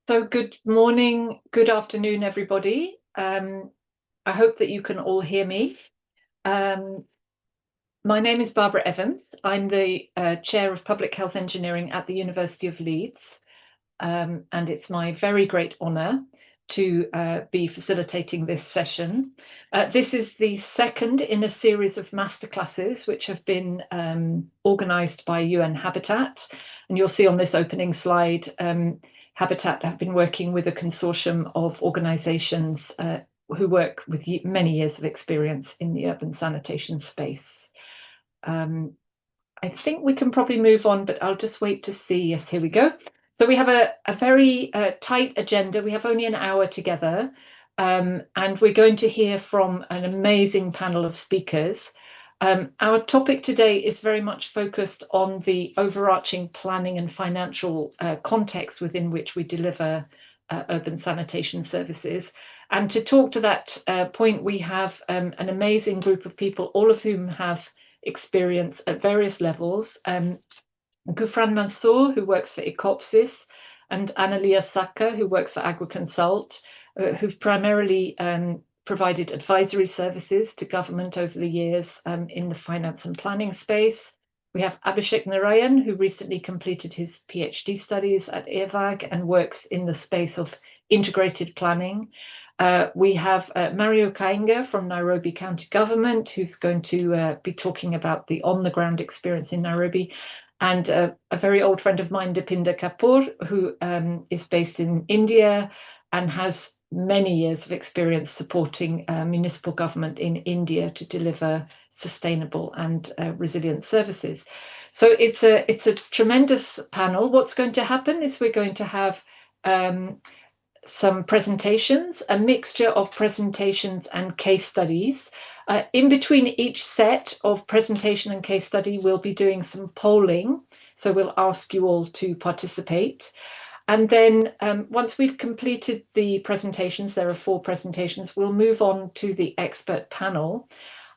So good morning, good afternoon, everybody. I hope that you can all hear me. Um, my name is Barbara Evans. I'm the Chair of Public Health Engineering at the University of Leeds. And it's my very great honour to be facilitating this session. This is the second in a series of masterclasses which have been organised by UN Habitat. And you'll see on this opening slide, Habitat have been working with a consortium of organisations who work with many years of experience in the urban sanitation space. I think we can probably move on, but I'll just wait to see. Yes, here we go. So we have a very tight agenda. We have only an hour together, and we're going to hear from an amazing panel of speakers. Our topic today is very much focused on the overarching planning and financial context within which we deliver urban sanitation services. And to talk to that point, we have an amazing group of people, all of whom have experience at various levels. Gufran Mansour, who works for Ecopsis, and Analia Saka, who works for AgriConsult, who've primarily provided advisory services to government over the years in the finance and planning space. We have Abhishek Narayan, who recently completed his PhD studies at EVAG and works in the space of integrated planning. We have Mario Kainga from Nairobi County Government, who's going to be talking about the on-the-ground experience in Nairobi, and a very old friend of mine, Dipinder Kapoor, who is based in India and has many years of experience supporting municipal government in India to deliver sustainable and resilient services. So it's a tremendous panel. What's going to happen is we're going to have some presentations, a mixture of presentations and case studies. In between each set of presentation and case study, we'll be doing some polling. So we'll ask you all to participate. And then once we've completed the presentations, there are 4 presentations, we'll move on to the expert panel.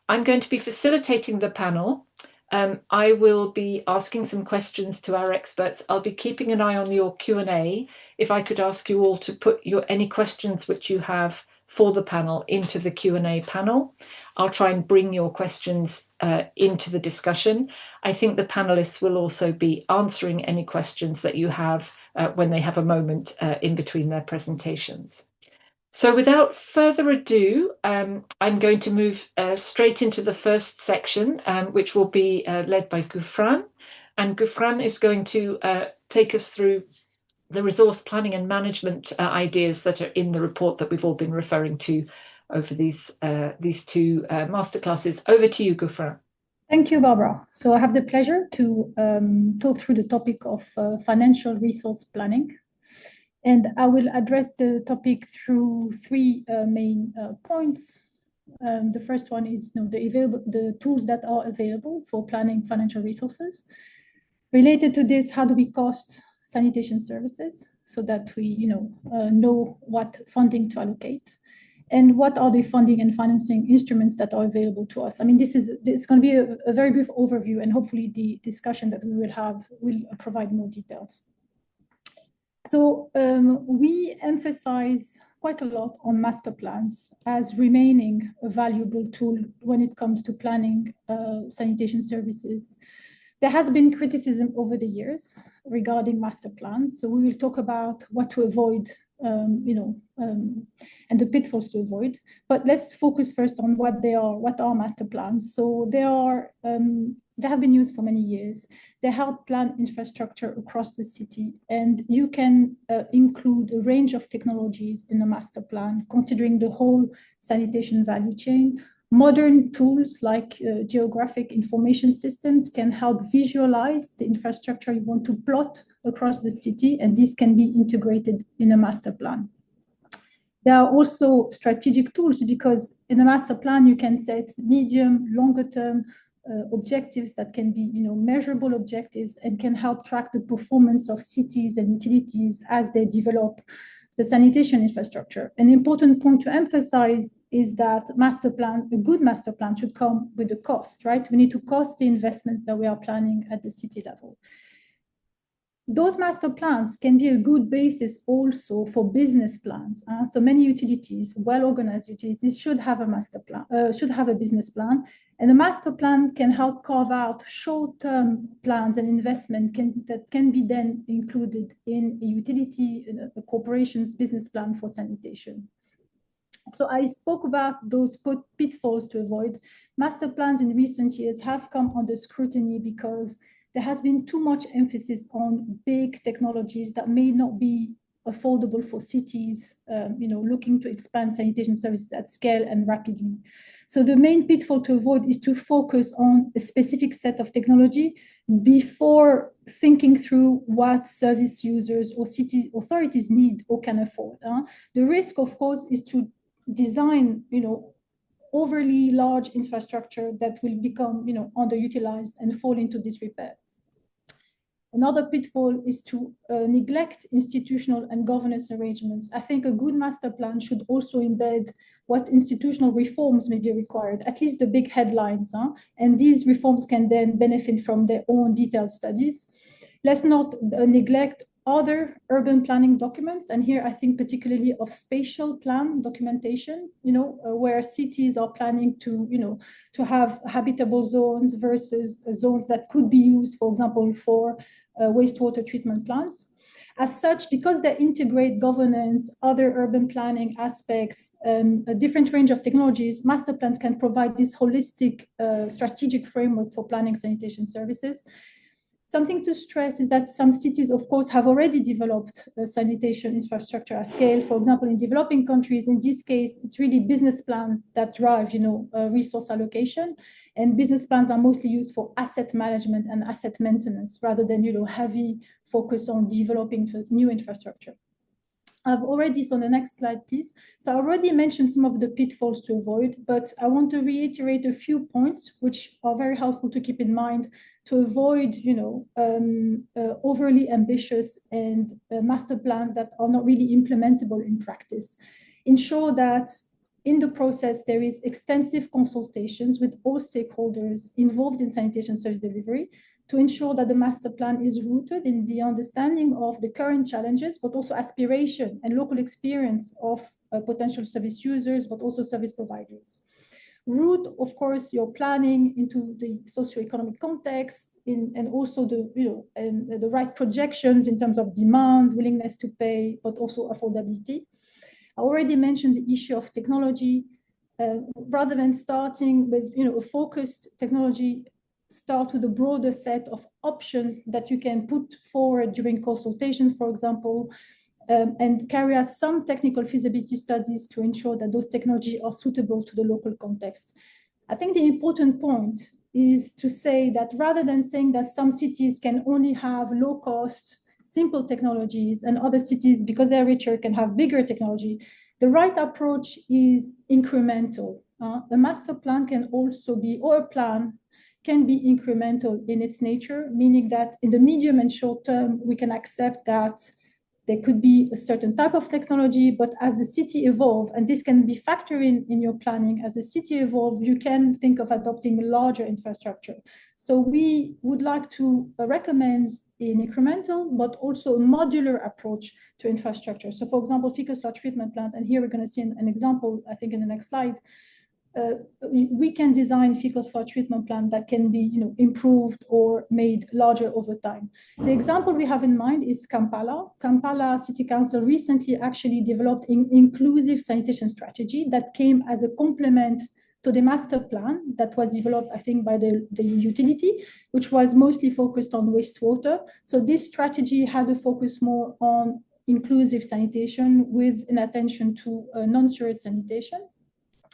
I'm going to be facilitating the panel. I will be asking some questions to our experts. I'll be keeping an eye on your Q&A. If I could ask you all to put any questions which you have for the panel into the Q&A panel. I'll try and bring your questions into the discussion. I think the panelists will also be answering any questions that you have when they have a moment in between their presentations. So without further ado, I'm going to move straight into the first section, which will be led by Gufran. And Gufran is going to take us through the resource planning and management ideas that are in the report that we've all been referring to over these 2 masterclasses. Over to you, Gufran. Thank you, Barbara. So I have the pleasure to talk through the topic of financial resource planning. And I will address the topic through 3 main points. The first one is the tools that are available for planning financial resources. Related to this, how do we cost sanitation services so that we know what funding to allocate? And what are the funding and financing instruments that are available to us? I mean, it's going to be a very brief overview, and hopefully the discussion that we will have will provide more details. So we emphasize quite a lot on master plans as remaining a valuable tool when it comes to planning sanitation services. There has been criticism over the years regarding master plans. So we will talk about what to avoid, and the pitfalls to avoid. But let's focus first on what they are. What are master plans? So they have been used for many years. They help plan infrastructure across the city, and you can include a range of technologies in a master plan, considering the whole sanitation value chain. Modern tools like geographic information systems can help visualize the infrastructure you want to plot across the city, and this can be integrated in a master plan. There are also strategic tools, because in a master plan you can set medium, longer term objectives that can be measurable objectives and can help track the performance of cities and utilities as they develop the sanitation infrastructure. An important point to emphasize is that a good master plan should come with a cost, right? We need to cost the investments that we are planning at the city level. those master plans can be a good basis also for business plans. So many utilities, well-organized utilities, should have a master plan, should have a business plan, and a master plan can help carve out short-term plans and investment that can be then included in a utility, in a corporation's business plan for sanitation. So I spoke about those pitfalls to avoid. Master plans in recent years have come under scrutiny because there has been too much emphasis on big technologies that may not be affordable for cities, looking to expand sanitation services at scale and rapidly. So the main pitfall to avoid is to focus on a specific set of technology before thinking through what service users or city authorities need or can afford. The risk, of course, is to design, overly large infrastructure that will become, underutilized and fall into disrepair. Another pitfall is to neglect institutional and governance arrangements. I think a good master plan should also embed what institutional reforms may be required, at least the big headlines, and these reforms can then benefit from their own detailed studies. Let's not neglect other urban planning documents, and here I think particularly of spatial plan documentation, where cities are planning to have habitable zones versus zones that could be used, for example, for wastewater treatment plants. As such, because they integrate governance, other urban planning aspects, a different range of technologies, master plans can provide this holistic strategic framework for planning sanitation services. Something to stress is that some cities, of course, have already developed sanitation infrastructure at scale. For example, in developing countries, in this case, it's really business plans that drive, resource allocation. And business plans are mostly used for asset management and asset maintenance rather than, heavy focus on developing new infrastructure. I've already, so on the next slide, please. So I already mentioned some of the pitfalls to avoid, but I want to reiterate a few points which are very helpful to keep in mind to avoid, overly ambitious and master plans that are not really implementable in practice. Ensure that in the process, there is extensive consultations with all stakeholders involved in sanitation service delivery to ensure that the master plan is rooted in the understanding of the current challenges, but also aspiration and local experience of potential service users, but also service providers. Root, of course, your planning into the socioeconomic context and also the right projections in terms of demand, willingness to pay, but also affordability. I already mentioned the issue of technology. Rather than starting with a focused technology, start with a broader set of options that you can put forward during consultation, for example, and carry out some technical feasibility studies to ensure that those technologies are suitable to the local context. I think the important point is to say that rather than saying that some cities can only have low-cost, simple technologies and other cities, because they're richer, can have bigger technology, the right approach is incremental. A master plan can also be, or a plan can be incremental in its nature, meaning that in the medium and short term, we can accept that there could be a certain type of technology, but as the city evolves, and this can be factored in your planning, as the city evolves, you can think of adopting larger infrastructure. So we would like to recommend an incremental, but also a modular approach to infrastructure. So for example, fecal sludge treatment plant, and here we're going to see an example, I think in the next slide, we can design fecal sludge treatment plant that can be improved or made larger over time. The example we have in mind is Kampala. Kampala City Council recently actually developed an inclusive sanitation strategy that came as a complement to the master plan that was developed, I think, by the utility, which was mostly focused on wastewater. So this strategy had a focus more on inclusive sanitation with an attention to non-sewage sanitation.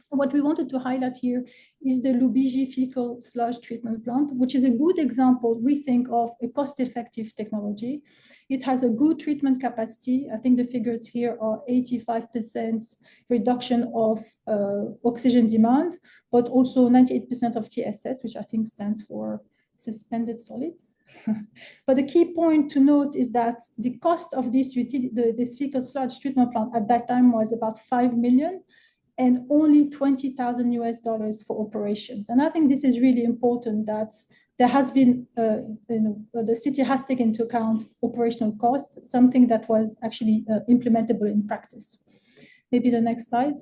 What we wanted to highlight here is the Lubiji fecal sludge treatment plant, which is a good example, we think, of a cost-effective technology. It has a good treatment capacity. I think the figures here are 85% reduction of oxygen demand, but also 98% of TSS, which I think stands for suspended solids. But the key point to note is that the cost of this fecal sludge treatment plant at that time was about $5 million. And only $20,000 for operations. And I think this is really important, that there has been, the city has taken into account operational costs, something that was actually implementable in practice. Maybe the next slide.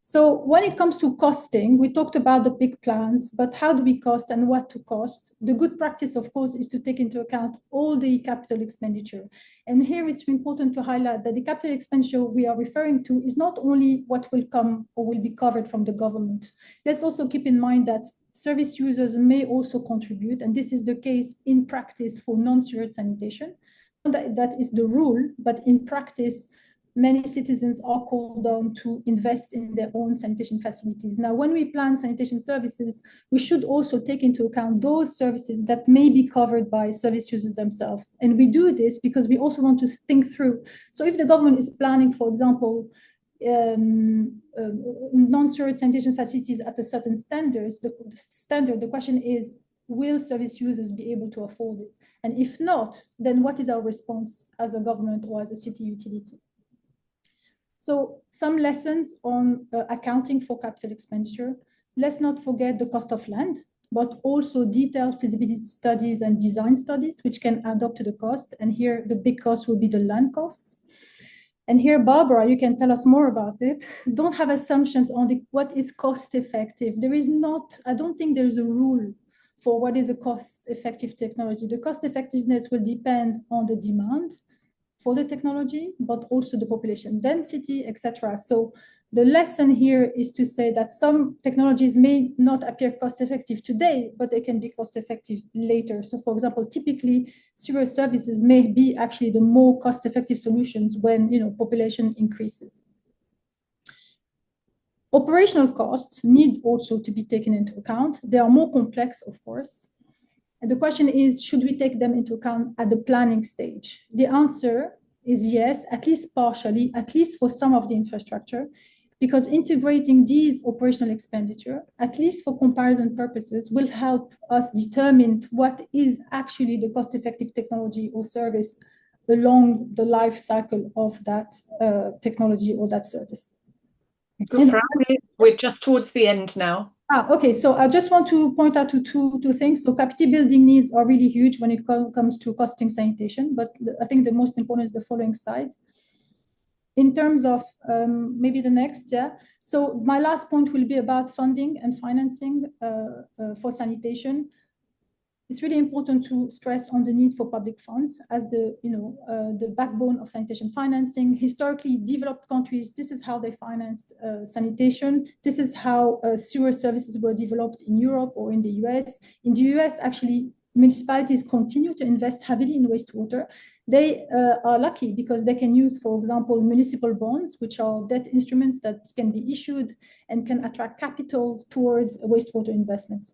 So when it comes to costing, we talked about the big plans, but how do we cost and what to cost? The good practice, of course, is to take into account all the capital expenditure. And here it's important to highlight that the capital expenditure we are referring to is not only what will come or will be covered from the government. Let's also keep in mind that service users may also contribute, and this is the case in practice for non-sewerage sanitation. That is the rule, but in practice, many citizens are called on to invest in their own sanitation facilities. Now, when we plan sanitation services, we should also take into account those services that may be covered by service users themselves. And we do this because we also want to think through. So if the government is planning, for example, non-sewerage sanitation facilities at a certain the question is, will service users be able to afford it? And if not, then what is our response as a government or as a city utility? So some lessons on accounting for capital expenditure. Let's not forget the cost of land, but also detailed feasibility studies and design studies, which can add up to the cost. And here the big cost will be the land costs. And here, Barbara, you can tell us more about it. Don't have assumptions on what is cost effective. There is not, I don't think there's a rule for what is a cost effective technology. The cost effectiveness will depend on the demand for the technology, but also the population density, etc. So the lesson here is to say that some technologies may not appear cost effective today, but they can be cost effective later. So for example, typically sewer services may be actually the more cost effective solutions when population increases. Operational costs need also to be taken into account. They are more complex, of course. And the question is, should we take them into account at the planning stage? The answer is yes, at least partially, at least for some of the infrastructure, because integrating these operational expenditure, at least for comparison purposes, will help us determine what is actually the cost-effective technology or service along the life cycle of that technology or that service. Gufran, we're just towards the end now. Okay, so I just want to point out to two things. So capacity building needs are really huge when it comes to costing sanitation, but I think the most important is the following slide. In terms of maybe the next, yeah. So my last point will be about funding and financing for sanitation. It's really important to stress on the need for public funds as the backbone of sanitation financing. Historically, developed countries, this is how they financed sanitation. This is how sewer services were developed in Europe or in the US. In the US, actually, municipalities continue to invest heavily in wastewater. They are lucky because they can use, for example, municipal bonds, which are debt instruments that can be issued and can attract capital towards wastewater investments.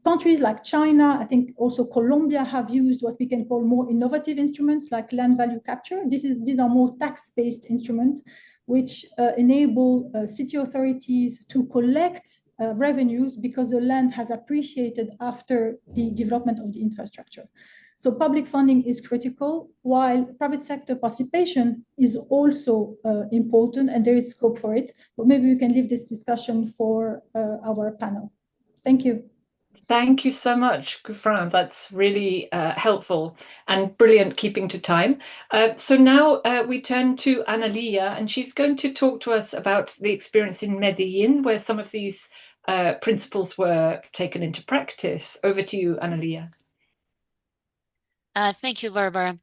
Countries like China, I think also Colombia, have used what we can call more innovative instruments like land value capture. These are more tax-based instruments which enable city authorities to collect revenues because the land has appreciated after the development of the infrastructure. So public funding is critical, while private sector participation is also important, and there is scope for it. But maybe we can leave this discussion for our panel. Thank you. Thank you so much, Gufran. That's really helpful and brilliant keeping to time. So now we turn to Analia, and she's going to talk to us about the experience in Medellín, where some of these principles were taken into practice. Over to you, Analia. Thank you, Barbara.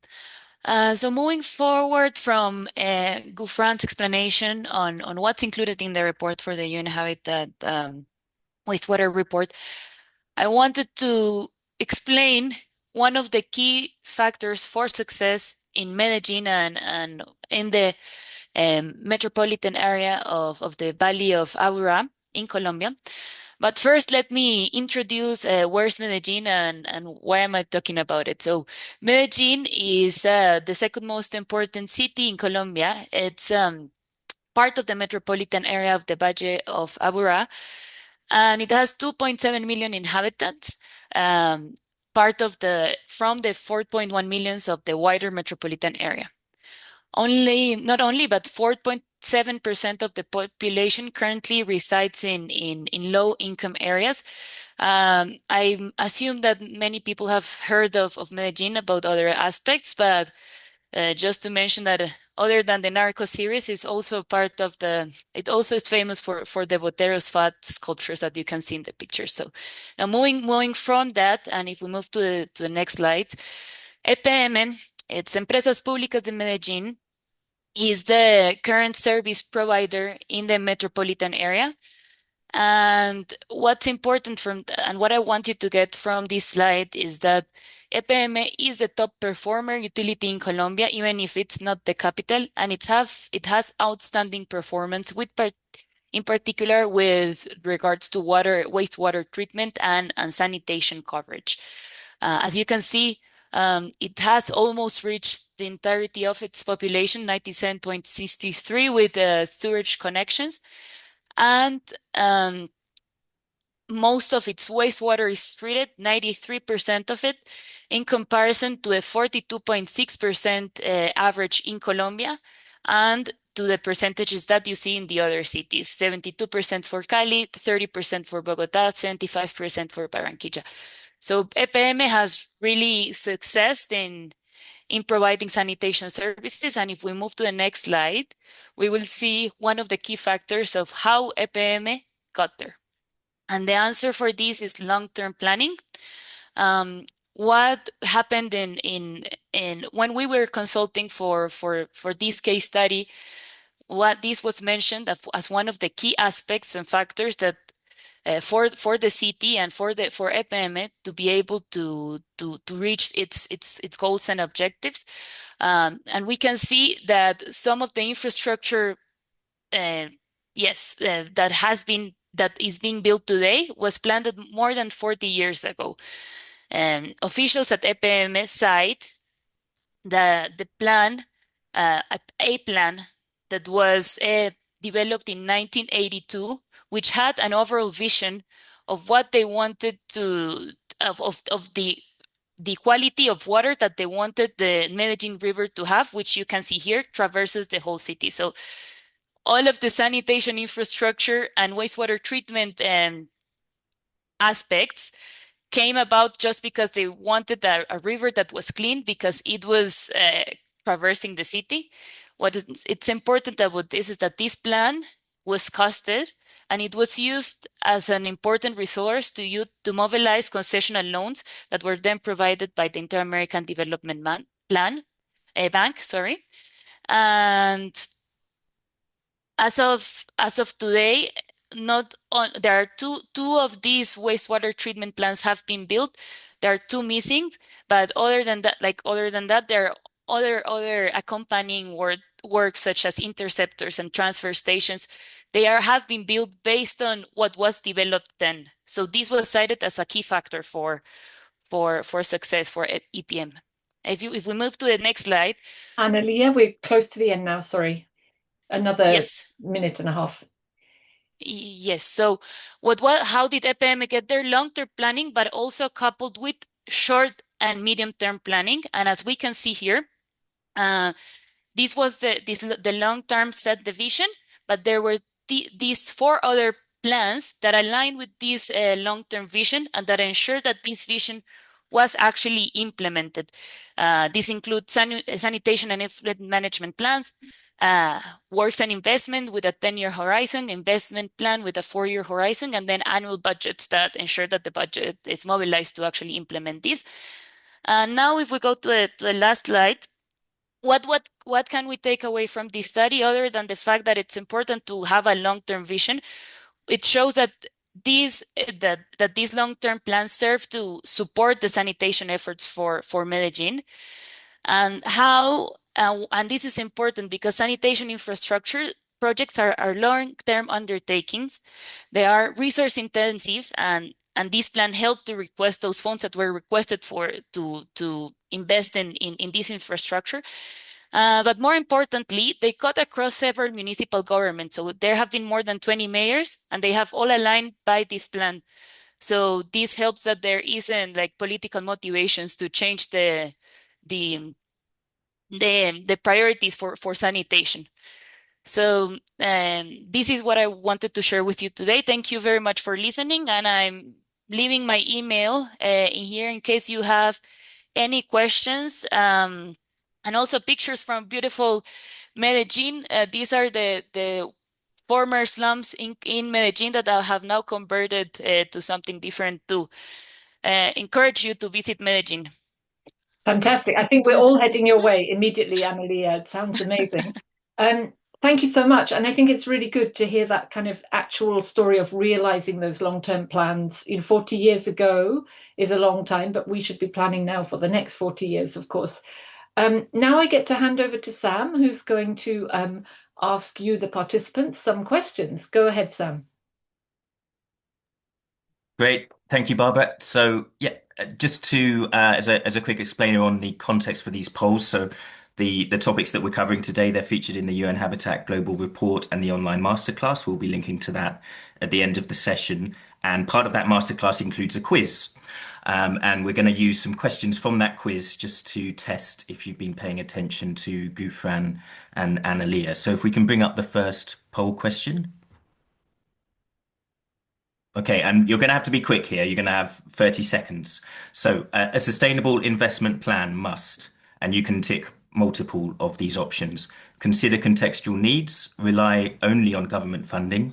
So moving forward from Gufran's explanation on what's included in the report for the UN Habitat wastewater report, I wanted to explain one of the key factors for success in Medellín and in the metropolitan area of the Valley of Aburrá in Colombia. But first, let me introduce where's Medellín and why am I talking about it. So Medellín is the second most important city in Colombia. It's part of the metropolitan area of the Valle of Aburrá, and it has 2.7 million inhabitants, part of from the 4.1 millions of the wider metropolitan area. Not only, but 4.7% of the population currently resides in low income areas, I assume that many people have heard of Medellín about other aspects, but just to mention that other than the Narco series, it's also part of it also is famous for the Botero's fat sculptures that you can see in the picture. So now moving from that, and if we move to the next slide, EPM, it's Empresas Públicas de Medellín, is the current service provider in the metropolitan area. And what's important and what I want you to get from this slide is that EPM is the top performer utility in Colombia, even if it's not the capital, and it has outstanding performance in particular with regards to wastewater treatment and sanitation coverage. As you can see, it has almost reached the entirety of its population, 97.63, with sewage connections. And most of its wastewater is treated, 93% of it, in comparison to a 42.6% average in Colombia, and to the percentages that you see in the other cities, 72% for Cali, 30% for Bogota, 75% for Barranquilla. So EPM has really successed in providing sanitation services. And if we move to the next slide, we will see one of the key factors of how EPM got there. And the answer for this is long-term planning. What happened in when we were consulting for this case study, what this was mentioned as one of the key aspects and factors that for the city and for EPM to be able to reach its goals and objectives. And we can see that some of the infrastructure, that is being built today was planned more than 40 years ago. Officials at EPM cite the plan, a plan that was developed in 1982, which had an overall vision of what they wanted of the quality of water that they wanted the Medellín River to have, which you can see here traverses the whole city. So all of the sanitation infrastructure and wastewater treatment aspects came about just because they wanted a river that was clean because it was traversing the city. What it's important about this is that this plan was costed and it was used as an important resource to mobilize concessional loans that were then provided by the Inter-American Development Bank, sorry. And as of today, there are two of these wastewater treatment plants have been built. There are two missing, but other than that, there are other accompanying work such as interceptors and transfer stations. They have been built based on what was developed then. So this was cited as a key factor for success for EPM. If we move to the next slide. Analia, we're close to the end now, sorry. Another Yes. minute and a half. Yes. So how did EPM get there? Long-term planning, but also coupled with short and medium-term planning. And as we can see here, this was the long-term set division, but there were these four other plans that align with this long-term vision and that ensure that this vision was actually implemented. This includes sanitation and effluent management plans, works and investment with a 10-year horizon, investment plan with a 4-year horizon, and then annual budgets that ensure that the budget is mobilized to actually implement this. Now, if we go to the last slide, what can we take away from this study other than the fact that it's important to have a long-term vision? It shows that these long-term plans serve to support the sanitation efforts for Medellín, and and this is important because sanitation infrastructure projects are long-term undertakings. They are resource intensive, and this plan helped to request those funds that were requested to invest in this infrastructure. But more importantly, they cut across several municipal governments. So there have been more than 20 mayors, and they have all aligned by this plan. So this helps that there isn't like political motivations to change the priorities for sanitation. So this is what I wanted to share with you today. Thank you very much for listening, and I'm leaving my email in here in case you have any questions, and also pictures from beautiful Medellin. These are the former slums in Medellin that I have now converted to something different to encourage you to visit Medellin. Fantastic. I think we're all heading your way immediately, Amelia. It sounds amazing. Thank you so much. And I think it's really good to hear that kind of actual story of realizing those long-term plans. 40 years ago is a long time, but we should be planning now for the next 40 years, of course. Now I get to hand over to Sam, who's going to ask you, the participants, some questions. Go ahead, Sam. Great. Thank you, Barbara. So yeah, just to as a quick explainer on the context for these polls. So the topics that we're covering today, they're featured in the UN Habitat Global Report and the online masterclass. We'll be linking to that at the end of the session. And part of that masterclass includes a quiz. And we're going to use some questions from that quiz just to test if you've been paying attention to Gufran and Analia. So if we can bring up the first poll question. Okay, and you're going to have to be quick here. You're going to have 30 seconds. So a sustainable investment plan must, and you can tick multiple of these options, consider contextual needs, rely only on government funding,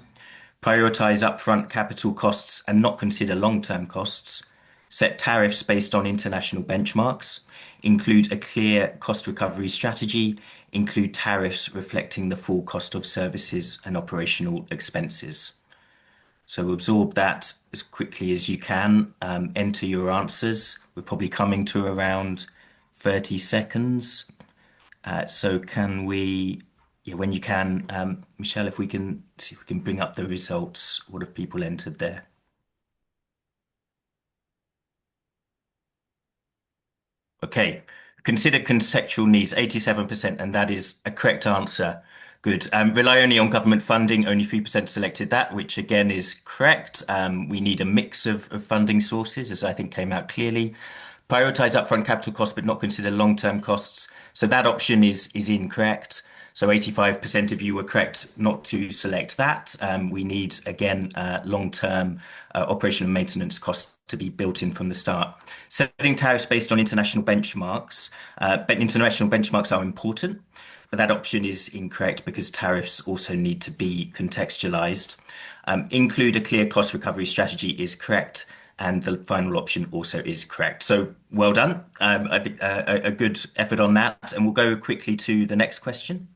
prioritize upfront capital costs and not consider long-term costs, set tariffs based on international benchmarks, include a clear cost recovery strategy, include tariffs reflecting the full cost of services and operational expenses. So absorb that as quickly as you can, enter your answers. We're probably coming to around 30 seconds. So can we, when you can, Michelle, if we can see if we can bring up the results, what have people entered there? Okay, consider contextual needs, 87%, and that is a correct answer. Good. Rely only on government funding, only 3% selected that, which again is correct. We need a mix of funding sources, as I think came out clearly. Prioritize upfront capital costs, but not consider long-term costs. So that option is incorrect. So 85% of you were correct not to select that. We need, again, long-term operation and maintenance costs to be built in from the start. Setting tariffs based on international benchmarks, but international benchmarks are important. But that option is incorrect because tariffs also need to be contextualized. Include a clear cost recovery strategy is correct. And the final option also is correct. So well done. A good effort on that. And we'll go quickly to the next question.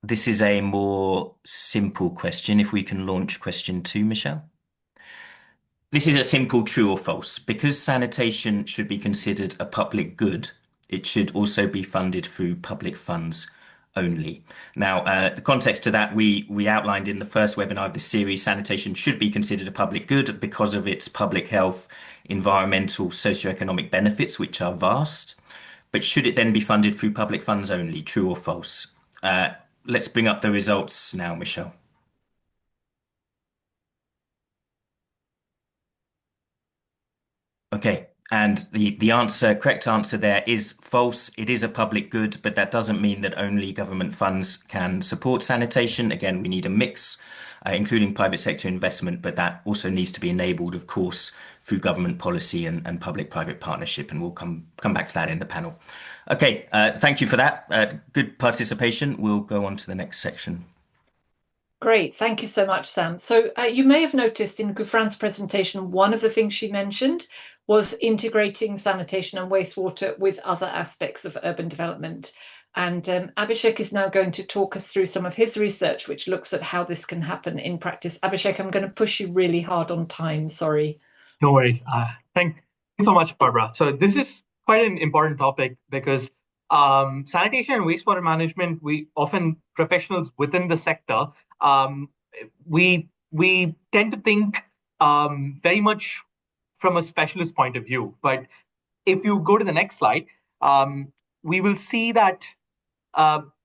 This is a more simple question. If we can launch question 2, Michelle. This is a simple true or false. Because sanitation should be considered a public good, it should also be funded through public funds only. Now, the context to that, we outlined in the first webinar of this series, sanitation should be considered a public good because of its public health, environmental, socioeconomic benefits, which are vast. But should it then be funded through public funds only, true or false? Let's bring up the results now, Michelle. Okay, and the answer, correct answer there is false. It is a public good, but that doesn't mean that only government funds can support sanitation. Again, we need a mix, including private sector investment, but that also needs to be enabled, of course, through government policy and public-private partnership, and we'll come back to that in the panel. Okay, thank you for that. Good participation. We'll go on to the next section. Great, thank you so much, Sam. So you may have noticed in Gufran's presentation, one of the things she mentioned was integrating sanitation and wastewater with other aspects of urban development. And Abhishek is now going to talk us through some of his research, which looks at how this can happen in practice. Abhishek, I'm going to push you really hard on time, sorry. Don't worry. Thank you so much, Barbara. So this is quite an important topic because sanitation and wastewater management, we often, professionals within the sector, we tend to think very much from a specialist point of view. But if you go to the next slide, we will see that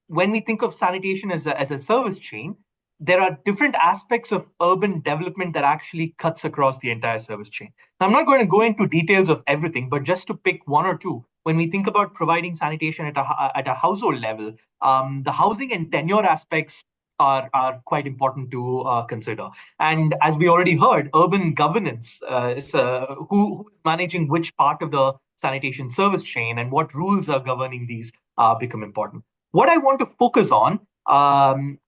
when we think of sanitation as a service chain, there are different aspects of urban development that actually cuts across the entire service chain. Now, I'm not going to go into details of everything, but just to pick one or two, when we think about providing sanitation at a household level, the housing and tenure aspects are quite important to consider. And as we already heard, urban governance is who is managing which part of the sanitation service chain and what rules are governing these become important. What I want to focus on,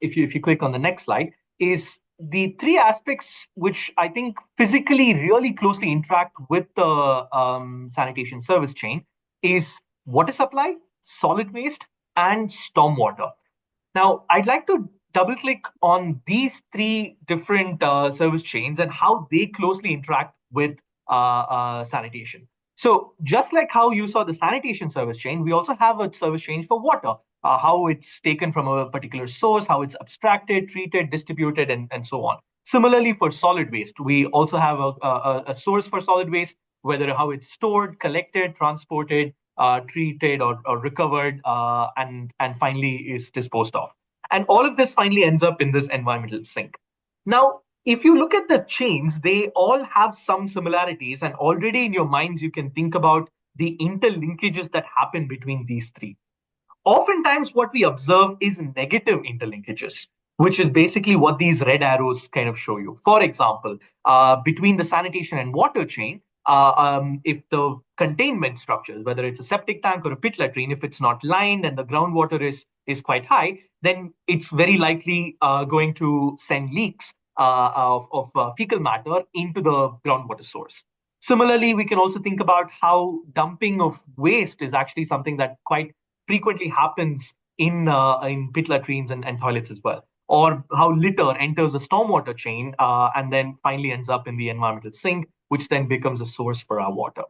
if you click on the next slide, is the three aspects which I think physically really closely interact with the sanitation service chain is water supply, solid waste, and stormwater. Now, I'd like to double click on these three different service chains and how they closely interact with sanitation. So just like how you saw the sanitation service chain, we also have a service chain for water, how it's taken from a particular source, how it's abstracted, treated, distributed, and so on. Similarly, for solid waste, we also have a source for solid waste, whether how it's stored, collected, transported, treated, or recovered, and finally is disposed of. And all of this finally ends up in this environmental sink. Now, if you look at the chains, they all have some similarities, and already in your minds, you can think about the interlinkages that happen between these three. Oftentimes, what we observe is negative interlinkages, which is basically what these red arrows kind of show you. For example, between the sanitation and water chain, if the containment structures, whether it's a septic tank or a pit latrine, if it's not lined and the groundwater is quite high, then it's very likely going to send leaks of fecal matter into the groundwater source. Similarly, we can also think about how dumping of waste is actually something that quite frequently happens in pit latrines and toilets as well, or how litter enters a stormwater chain and then finally ends up in the environmental sink, which then becomes a source for our water.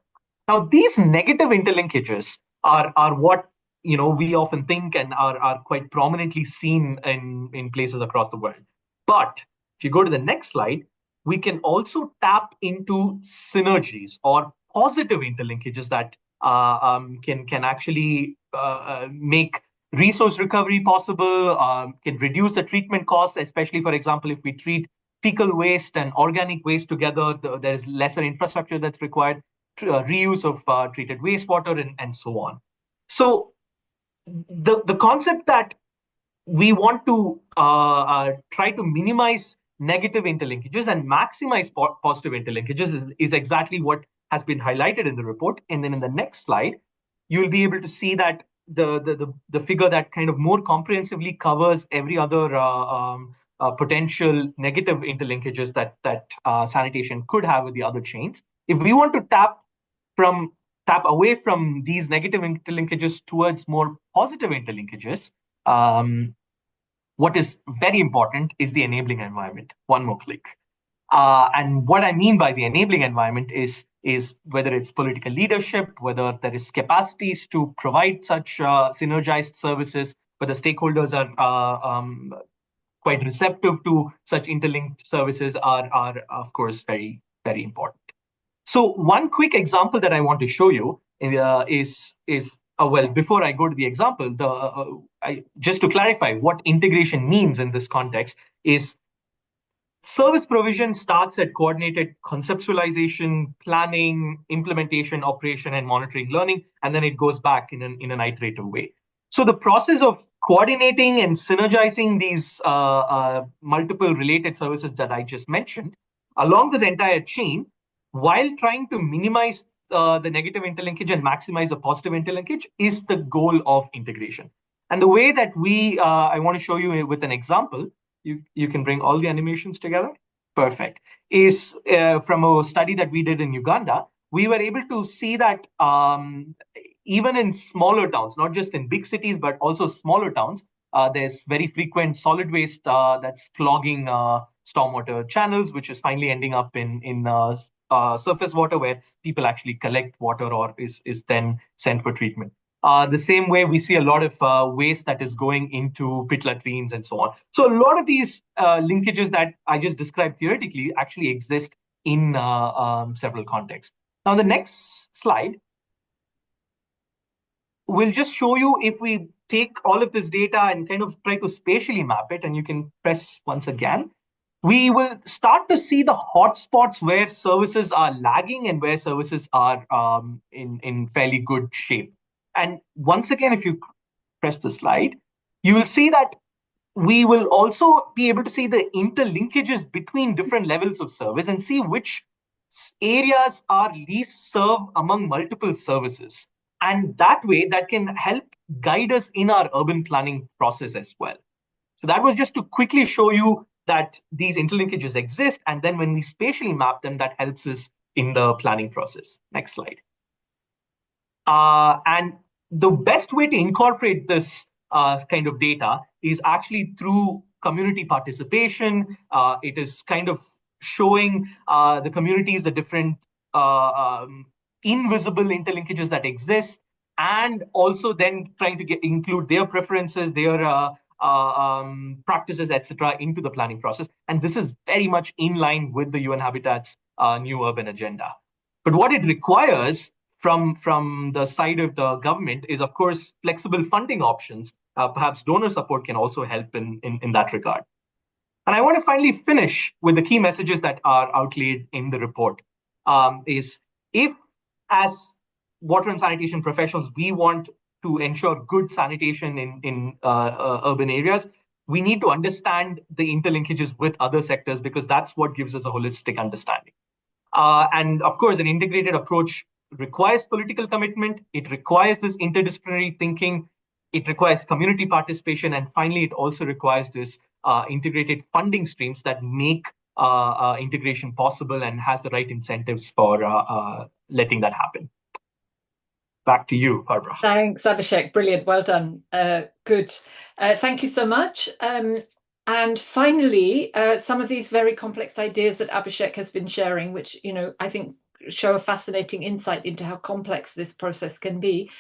Now, these negative interlinkages are what we often think and are quite prominently seen in places across the world. But if you go to the next slide, we can also tap into synergies or positive interlinkages that can actually make resource recovery possible, can reduce the treatment costs, especially, for example, if we treat fecal waste and organic waste together, there is lesser infrastructure that's required, reuse of treated wastewater, and so on. So the concept that we want to try to minimize negative interlinkages and maximize positive interlinkages is exactly what has been highlighted in the report. And then in the next slide, you'll be able to see that the figure that kind of more comprehensively covers every other potential negative interlinkages that sanitation could have with the other chains. If we want to tap away from these negative interlinkages towards more positive interlinkages, what is very important is the enabling environment. One more click. And what I mean by the enabling environment is whether it's political leadership, whether there is capacities to provide such synergized services, whether stakeholders are quite receptive to such interlinked services are of course, very, very important. So one quick example that I want to show you is well, before I go to the example, just to clarify what integration means in this context is service provision starts at coordinated conceptualization, planning, implementation, operation, and monitoring learning, and then it goes back in an iterative way. So the process of coordinating and synergizing these multiple related services that I just mentioned along this entire chain, while trying to minimize the negative interlinkage and maximize the positive interlinkage, is the goal of integration. And the way that I want to show you with an example, you can bring all the animations together. Perfect. Is from a study that we did in Uganda, we were able to see that even in smaller towns, not just in big cities, but also smaller towns, there's very frequent solid waste that's clogging stormwater channels, which is finally ending up in surface water where people actually collect water or is then sent for treatment. The same way we see a lot of waste that is going into pit latrines and so on. So a lot of these linkages that I just described theoretically actually exist in several contexts. Now, the next slide will just show you if we take all of this data and kind of try to spatially map it, and you can press once again, we will start to see the hotspots where services are lagging and where services are in fairly good shape. And once again, if you press the slide, you will see that we will also be able to see the interlinkages between different levels of service and see which areas are least served among multiple services. And that way, that can help guide us in our urban planning process as well. So that was just to quickly show you that these interlinkages exist. And then when we spatially map them, that helps us in the planning process. Next slide. And the best way to incorporate this kind of data is actually through community participation. It is kind of showing the communities the different invisible interlinkages that exist, and also then trying to include their preferences, their practices, etc., into the planning process. And this is very much in line with the UN Habitat's new urban agenda. But what it requires from the side of the government is, of course, flexible funding options. Perhaps donor support can also help in that regard. And I want to finally finish with the key messages that are outlaid in the report. Is if, as water and sanitation professionals, we want to ensure good sanitation in urban areas, we need to understand the interlinkages with other sectors, because that's what gives us a holistic understanding. And of course, an integrated approach requires political commitment. It requires this interdisciplinary thinking. It requires community participation. And finally, it also requires this integrated funding streams that make integration possible and has the right incentives for letting that happen. Back to you, Barbara. Thanks, Abhishek. Brilliant. Well done. Good. Thank you so much. And finally, some of these very complex ideas that Abhishek has been sharing, which, I think show a fascinating insight into how complex this process can be.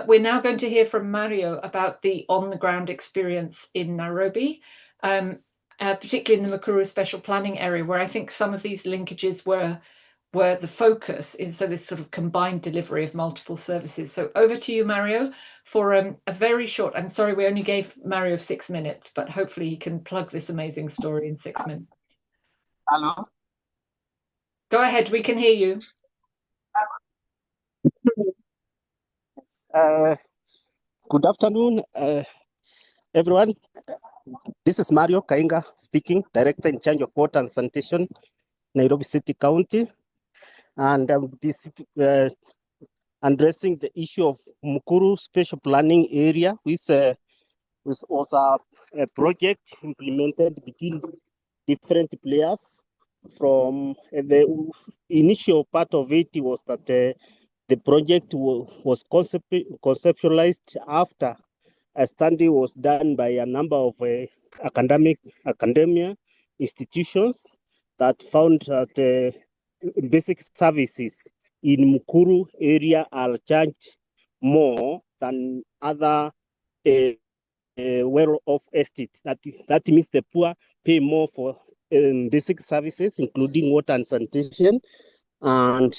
We're now going to hear from Mario about the on-the-ground experience in Nairobi, particularly in the Mukuru Special Planning Area, where I think some of these linkages were the focus is, so this sort of combined delivery of multiple services. So over to you, Mario, for a very short, I'm sorry, we only gave Mario 6 minutes, but hopefully he can plug this amazing story in 6 minutes. Hello. Go ahead, we can hear you. Good afternoon, everyone. This is Mario Kainga speaking, Director in charge of Water and Sanitation, Nairobi City County. And I'm addressing the issue of Mukuru Special Planning Area, which was a project implemented between different players. From the initial part of it was that the project was conceptualized after a study was done by a number of academia institutions that found that basic services in Mukuru area are charged more than other well-off estates. That means the poor pay more for basic services, including water and sanitation, and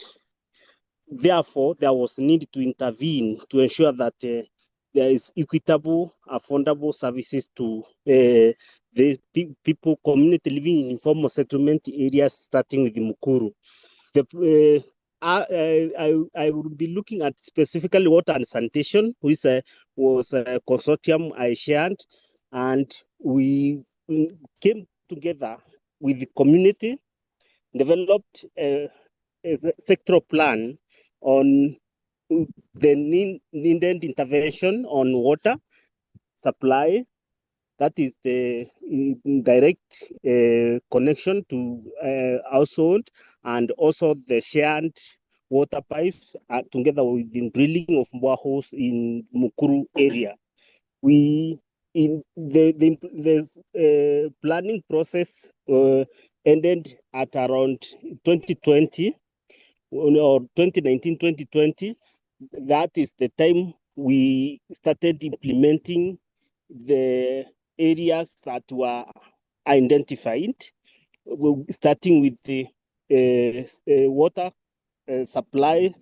therefore there was need to intervene to ensure that there is equitable, affordable services to the people, community living in informal settlement areas, starting with Mukuru. I will be looking at specifically water and sanitation, which was a consortium I shared, and we came together with the community, developed a sectoral plan on the needed intervention on water supply. That is the direct connection to household, and also the shared water pipes together with the drilling of boreholes in Mukuru area. We in the planning process ended at around 2020 or 2019-2020. That is the time we started implementing the areas that were identified, starting with the water supply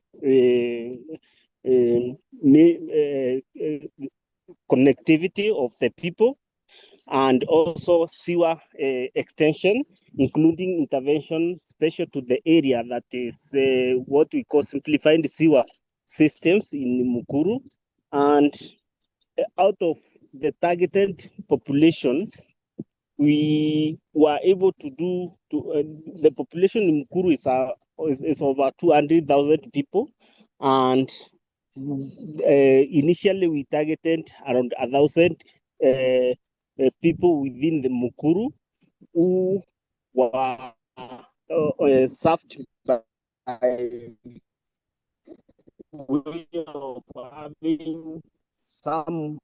connectivity of the people, and also sewer extension, including intervention special to the area that is what we call simplified sewer systems in Mukuru. And out of the targeted population, we were able to do the population in Mukuru is over 200,000 people, and initially we targeted around 1,000 people within the Mukuru who were served by way of having some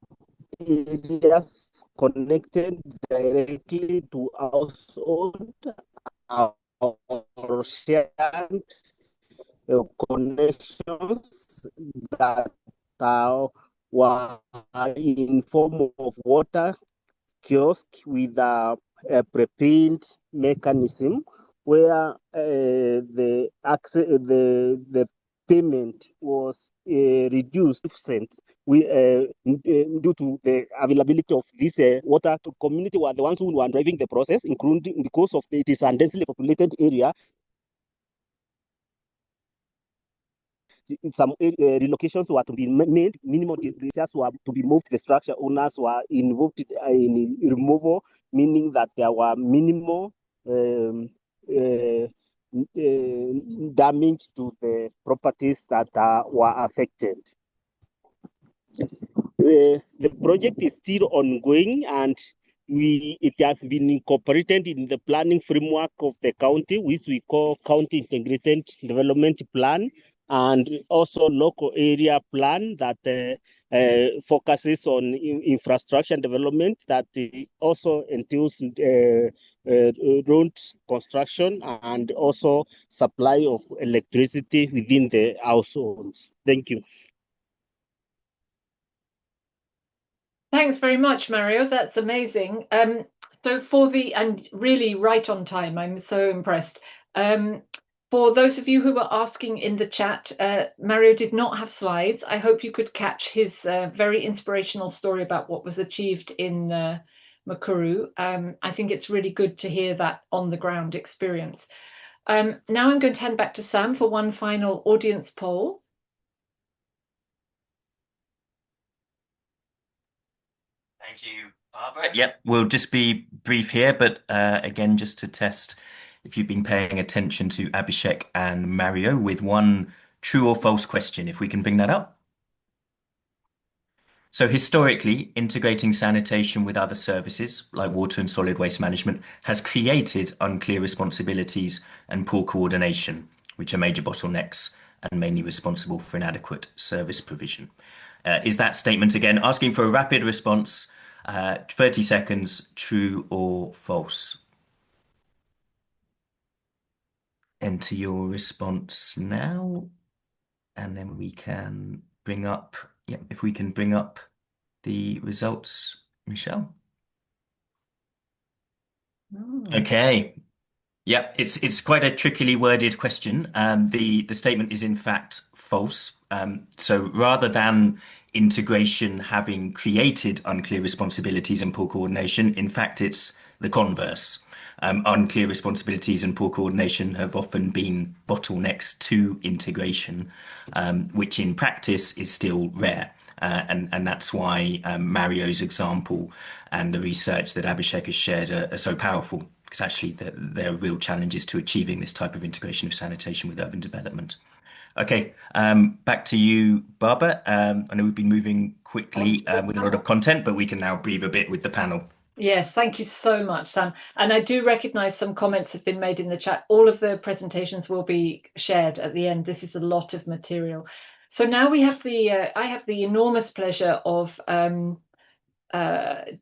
areas connected directly to household or shared connections that were in form of water kiosk with a prepaid mechanism where the payment was reduced cents due to the availability of this water. To community were the ones who were driving the process, including because of it is a densely populated area. Some relocations were to be made, minimum areas were to be moved, the structure owners were involved in removal, meaning that there were minimal damage to the properties that were affected. The project is still ongoing, and it has been incorporated in the planning framework of the county, which we call County Integrated Development Plan, and also local area plan that focuses on infrastructure development that also entails road construction and also supply of electricity within the households. Thank you. Thanks very much, Mario. That's amazing. So and really right on time. I'm so impressed. For those of you who were asking in the chat, Mario did not have slides. I hope you could catch his very inspirational story about what was achieved in Mukuru. I think it's really good to hear that on the ground experience. Now I'm going to hand back to Sam for one final audience poll. Thank you, Barbara. Yep, we'll just be brief here, but again, just to test if you've been paying attention to Abhishek and Mario with one true or false question, if we can bring that up. So historically, integrating sanitation with other services like water and solid waste management has created unclear responsibilities and poor coordination, which are major bottlenecks and mainly responsible for inadequate service provision. Is that statement, again, asking for a rapid response, 30 seconds, true or false? Enter your response now, and then we can bring up, if we can bring up the results, Michelle. Okay. Yeah, it's quite a trickily worded question. The statement is in fact false. So rather than integration having created unclear responsibilities and poor coordination, in fact, it's the converse. Unclear responsibilities and poor coordination have often been bottlenecks to integration, which in practice is still rare. And that's why Mario's example and the research that Abhishek has shared are so powerful, because actually there are real challenges to achieving this type of integration of sanitation with urban development. Okay, back to you, Barbara. I know we've been moving quickly with a lot of content, but we can now breathe a bit with the panel. Yes, thank you so much, Sam. And I do recognise some comments have been made in the chat. All of the presentations will be shared at the end. This is a lot of material. So now we have I have the enormous pleasure of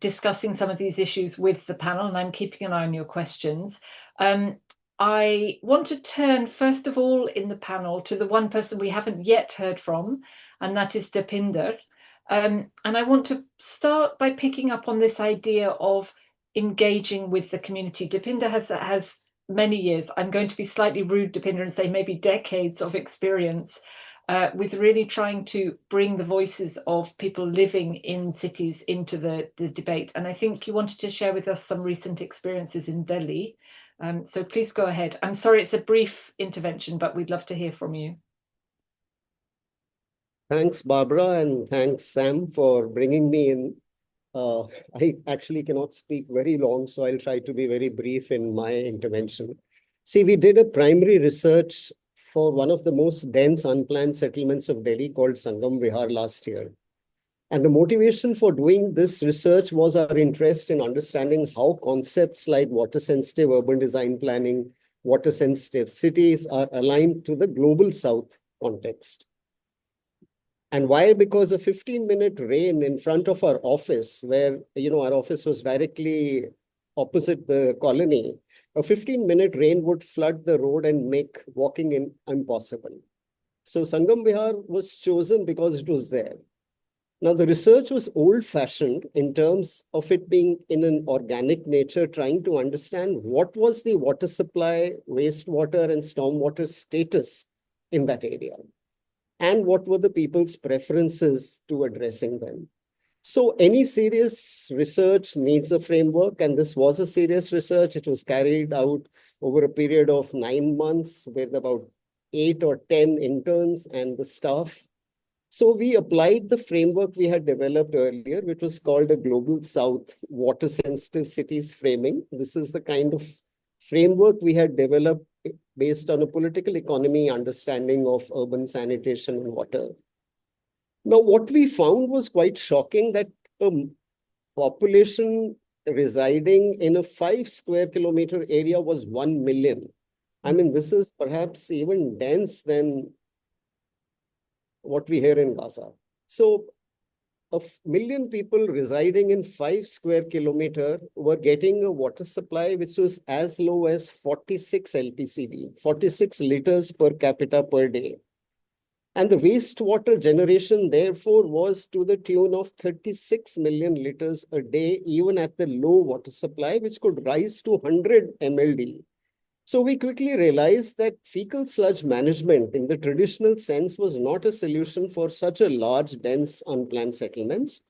discussing some of these issues with the panel, and I'm keeping an eye on your questions. I want to turn first of all in the panel to the one person we haven't yet heard from, and that is Deepinder. And I want to start by picking up on this idea of engaging with the community. Deepinder has many years, I'm going to be slightly rude, Deepinder, and say maybe decades of experience with really trying to bring the voices of people living in cities into the debate. And I think you wanted to share with us some recent experiences in Delhi. So please go ahead. I'm sorry, it's a brief intervention, but we'd love to hear from you. Thanks, Barbara, and thanks, Sam, for bringing me in. I actually cannot speak very long, so I'll try to be very brief in my intervention. See, we did a primary research for one of the most dense unplanned settlements of Delhi called Sangam Vihar last year. And the motivation for doing this research was our interest in understanding how concepts like water-sensitive urban design planning, water-sensitive cities are aligned to the global South context. And why? Because a 15-minute rain in front of our office, where our office was directly opposite the colony, a 15-minute rain would flood the road and make walking in impossible. So Sangam Vihar was chosen because it was there. Now, the research was old-fashioned in terms of it being in an organic nature, trying to understand what was the water supply, wastewater, and stormwater status in that area, and what were the people's preferences to addressing them. So any serious research needs a framework, and this was a serious research. It was carried out over a period of 9 months with about 8 or 10 interns and the staff. So we applied the framework we had developed earlier, which was called a Global South Water Sensitive Cities Framing. This is the kind of framework we had developed based on a political economy understanding of urban sanitation and water. Now, what we found was quite shocking, that a population residing in a 5 square kilometer area was 1 million. I mean, this is perhaps even dense than what we hear in Gaza. So 1 million people residing in 5 square kilometer were getting a water supply which was as low as 46 LPCD, 46 liters per capita per day. And the wastewater generation, therefore, was to the tune of 36 million liters a day, even at the low water supply, which could rise to 100 MLD. So we quickly realized that fecal sludge management in the traditional sense was not a solution for such a large, dense, unplanned settlements.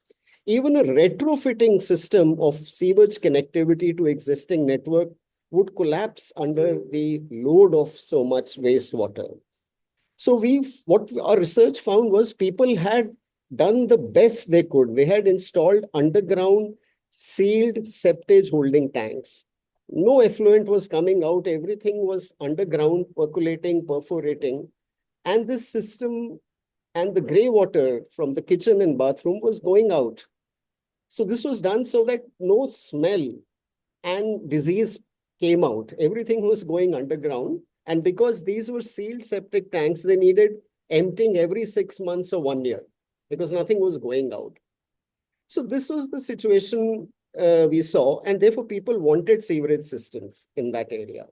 Even a retrofitting system of sewage connectivity to existing network would collapse under the load of so much wastewater. So what our research found was people had done the best they could. They had installed underground sealed septage holding tanks. No effluent was coming out. Everything was underground, percolating, perforating. And this system and the gray water from the kitchen and bathroom was going out. So this was done so that no smell and disease came out. Everything was going underground. And because these were sealed septic tanks, they needed emptying every 6 months or 1 year because nothing was going out. So this was the situation we saw, and therefore people wanted sewerage systems in that area.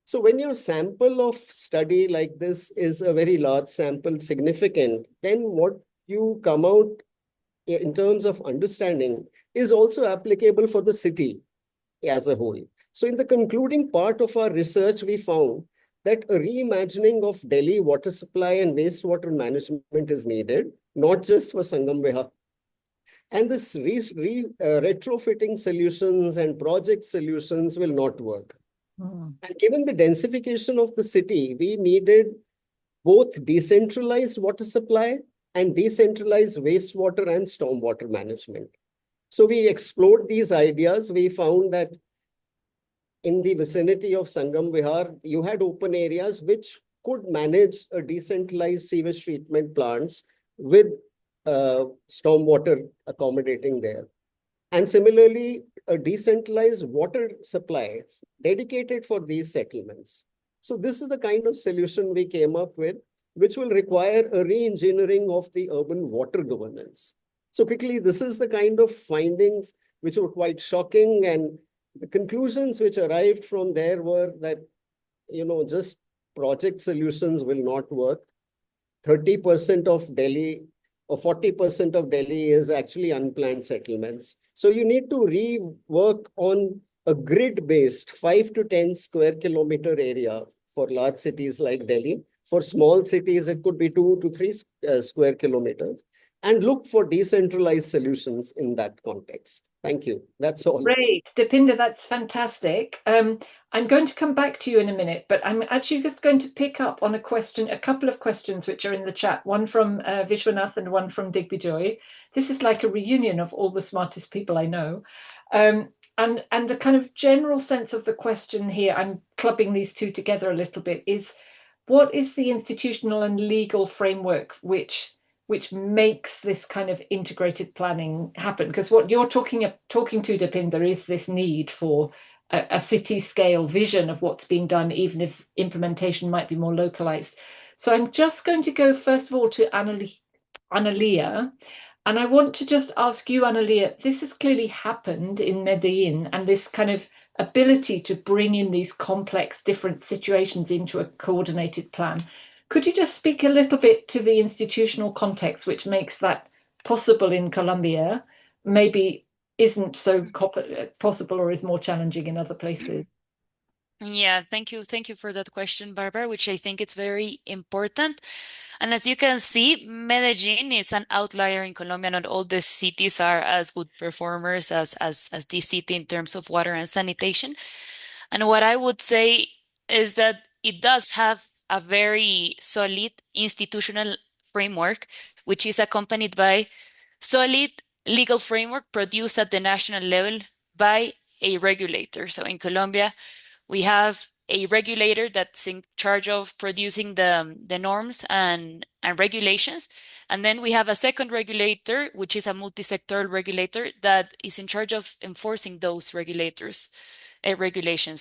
So when your sample of study like this is a very large sample, significant, then what you come out in terms of understanding is also applicable for the city as a whole. So in the concluding part of our research, we found that a reimagining of Delhi water supply and wastewater management is needed, not just for Sangam Vihar. And this retrofitting solutions and project solutions will not work. And given the densification of the city, we needed both decentralized water supply and decentralized wastewater and stormwater management. So we explored these ideas. We found that in the vicinity of Sangam Vihar, you had open areas which could manage a decentralized sewage treatment plants with stormwater accommodating there. And similarly, a decentralized water supply dedicated for these settlements. So this is the kind of solution we came up with, which will require a re-engineering of the urban water governance. So quickly, this is the kind of findings which were quite shocking, and the conclusions which arrived from there were that, just project solutions will not work. 30% of Delhi or 40% of Delhi is actually unplanned settlements. So you need to rework on a grid-based 5 to 10 square kilometer area for large cities like Delhi. For small cities, it could be 2 to 3 square kilometers. and look for decentralized solutions in that context. Thank you. That's all. Great, Dipinder, that's fantastic. I'm going to come back to you in a minute, but I'm actually just going to pick up on a couple of questions which are in the chat, one from Vishwanath and one from Digbijoy. This is like a reunion of all the smartest people I know. And the kind of general sense of the question here, I'm clubbing these two together a little bit, is what is the institutional and legal framework which makes this kind of integrated planning happen? Because what you're talking to, Dipinder, is this need for a city scale vision of what's being done, even if implementation might be more localized. So I'm just going to go first of all to Analia. And I want to just ask you, Analia, this has clearly happened in Medellín, and this kind of ability to bring in these complex different situations into a coordinated plan. Could you just speak a little bit to the institutional context which makes that possible in Colombia, maybe isn't so possible or is more challenging in other places? Yeah, thank you. Thank you for that question, Barbara, which I think it's very important. And as you can see, Medellin is an outlier in Colombia. Not all the cities are as good performers as this city in terms of water and sanitation. And what I would say is that it does have a very solid institutional framework, which is accompanied by solid legal framework produced at the national level by a regulator. So in Colombia, we have a regulator that's in charge of producing the norms and regulations. And then we have a second regulator, which is a multi-sectoral regulator that is in charge of enforcing those regulations.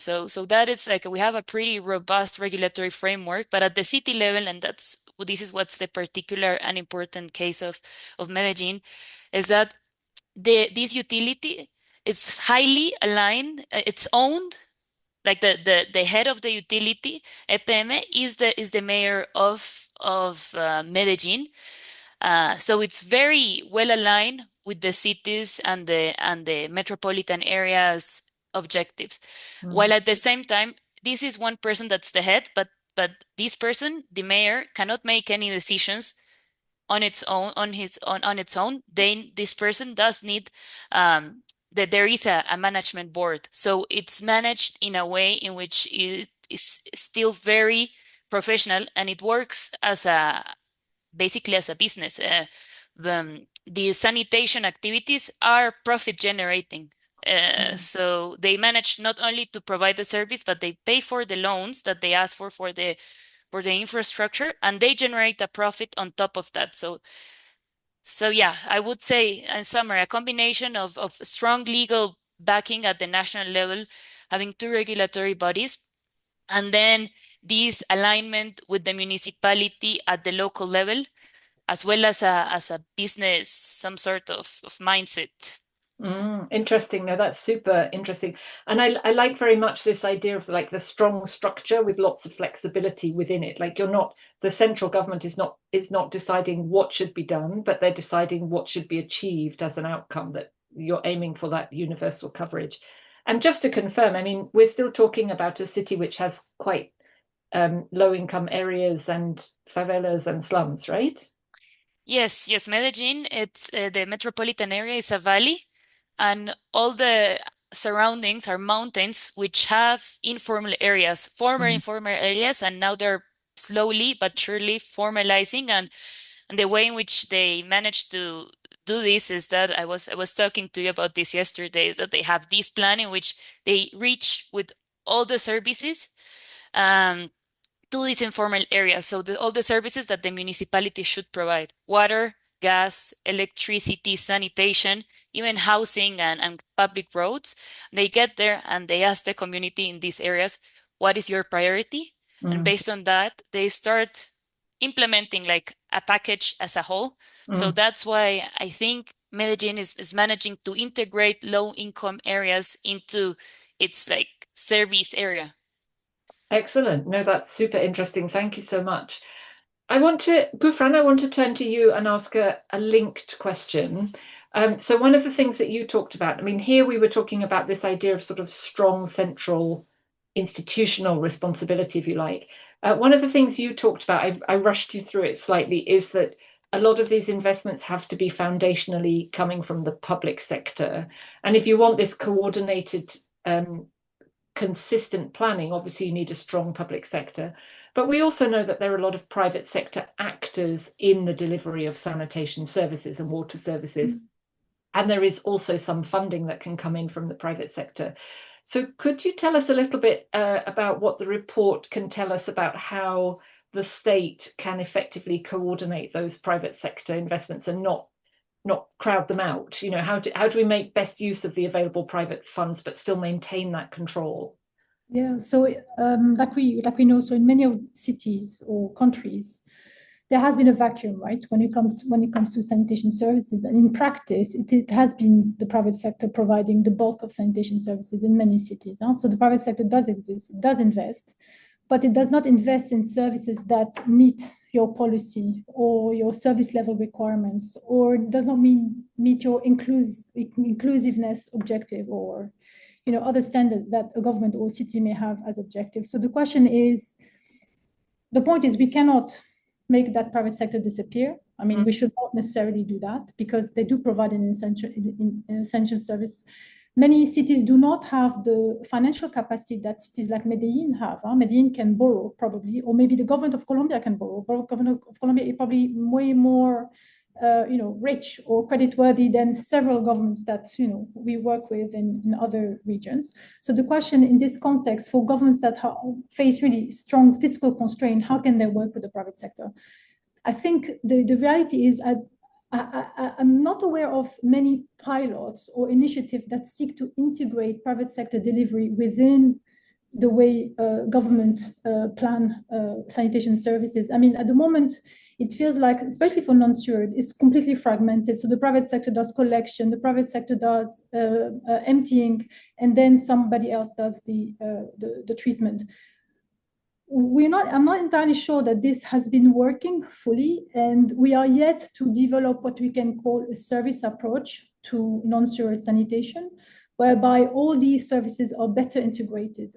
So that is like we have a pretty robust regulatory framework, but at the city level, and this is what's the particular and important case of Medellin, is that this utility is highly aligned, it's owned, like the head of the utility, EPM, is the mayor of Medellin. So it's very well aligned with the cities and the metropolitan areas objectives. While at the same time, this is one person that's the head, but this person, the mayor, cannot make any decisions on its own, on its own. Then this person does need that there is a management board. So it's managed in a way in which it is still very professional, and it works as basically as a business. The sanitation activities are profit generating. So they manage not only to provide the service, but they pay for the loans that they ask for the infrastructure, and they generate a profit on top of that. So yeah, I would say in summary, a combination of strong legal backing at the national level, having two regulatory bodies, and then this alignment with the municipality at the local level, as well as a business, some sort of mindset. Interesting. No, that's super interesting. And I like very much this idea of like the strong structure with lots of flexibility within it. Like the central government is not deciding what should be done, but they're deciding what should be achieved as an outcome, that you're aiming for that universal coverage. And just to confirm, I mean, we're still talking about a city which has quite low income areas and favelas and slums, right? Yes, Medellin, it's the metropolitan area is a valley, and all the surroundings are mountains which have informal areas, former informal areas, and now they're slowly but surely formalizing. And the way in which they managed to do this is that I was talking to you about this yesterday, is that they have this plan in which they reach with all the services to these informal areas. So all the services that the municipality should provide: water, gas, electricity, sanitation, even housing and public roads. They get there and they ask the community in these areas, what is your priority? And based on that, they start implementing like a package as a whole. So that's why I think Medellin is managing to integrate low income areas into its like service area. Excellent. No, that's super interesting. Thank you so much. Gufran, I want to turn to you and ask a linked question. So one of the things that you talked about, I mean, here we were talking about this idea of sort of strong central institutional responsibility, if you like. One of the things you talked about, I rushed you through it slightly, is that a lot of these investments have to be foundationally coming from the public sector. And if you want this coordinated, consistent planning, obviously you need a strong public sector. But we also know that there are a lot of private sector actors in the delivery of sanitation services and water services. And there is also some funding that can come in from the private sector. So could you tell us a little bit about what the report can tell us about how the state can effectively coordinate those private sector investments and not crowd them out? You know, how do we make best use of the available private funds but still maintain that control? Yeah, so like we know, so in many cities or countries, there has been a vacuum, right? When it comes to sanitation services, and in practice, it has been the private sector providing the bulk of sanitation services in many cities. So the private sector does exist, it does invest, but it does not invest in services that meet your policy or your service level requirements, or does not meet your inclusiveness objective, or other standards that a government or city may have as objective. So the point is we cannot make that private sector disappear. I mean, we should not necessarily do that because they do provide an essential service. Many cities do not have the financial capacity that cities like Medellín have. Medellín can borrow probably, or maybe the government of Colombia can borrow. But the government of Colombia is probably way more rich or creditworthy than several governments that we work with in other regions. So the question in this context for governments that face really strong fiscal constraint, how can they work with the private sector? I think the reality is I'm not aware of many pilots or initiatives that seek to integrate private sector delivery within the way government plan sanitation services. I mean, at the moment, it feels like, especially for non-sewered, it's completely fragmented. So the private sector does collection, the private sector does emptying, and then somebody else does the treatment. I'm not entirely sure that this has been working fully, and we are yet to develop what we can call a service approach to non-sewered sanitation, whereby all these services are better integrated.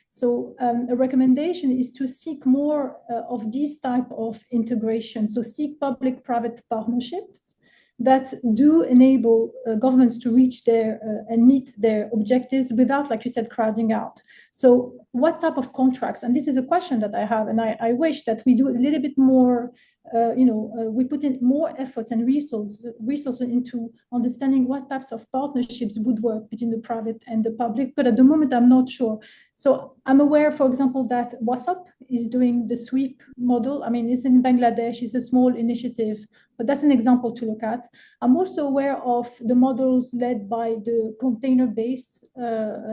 So a recommendation is to seek more of these type of integration. So seek public-private partnerships that do enable governments to reach their and meet their objectives without, like you said, crowding out. So what type of contracts? And this is a question that I have, and I wish that we do a little bit more, we put in more efforts and resources into understanding what types of partnerships would work between the private and the public. But at the moment, I'm not sure. So I'm aware, for example, that WhatsApp is doing the sweep model. I mean, it's in Bangladesh, it's a small initiative, but that's an example to look at. I'm also aware of the models led by the Container-Based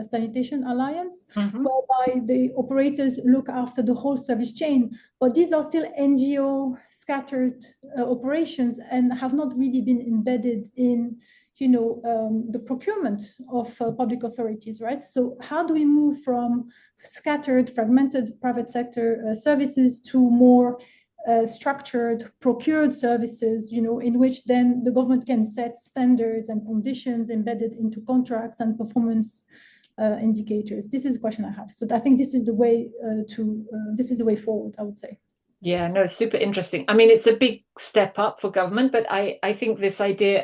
Sanitation Alliance, whereby the operators look after the whole service chain. But these are still NGO scattered operations and have not really been embedded in the procurement of public authorities, right? So how do we move from scattered, fragmented private sector services to more structured, procured services, in which then the government can set standards and conditions embedded into contracts and performance indicators? This is a question I have. So I think this is the way this is the way forward, I would say. Yeah, no, super interesting. I mean, it's a big step up for government, but I think this idea,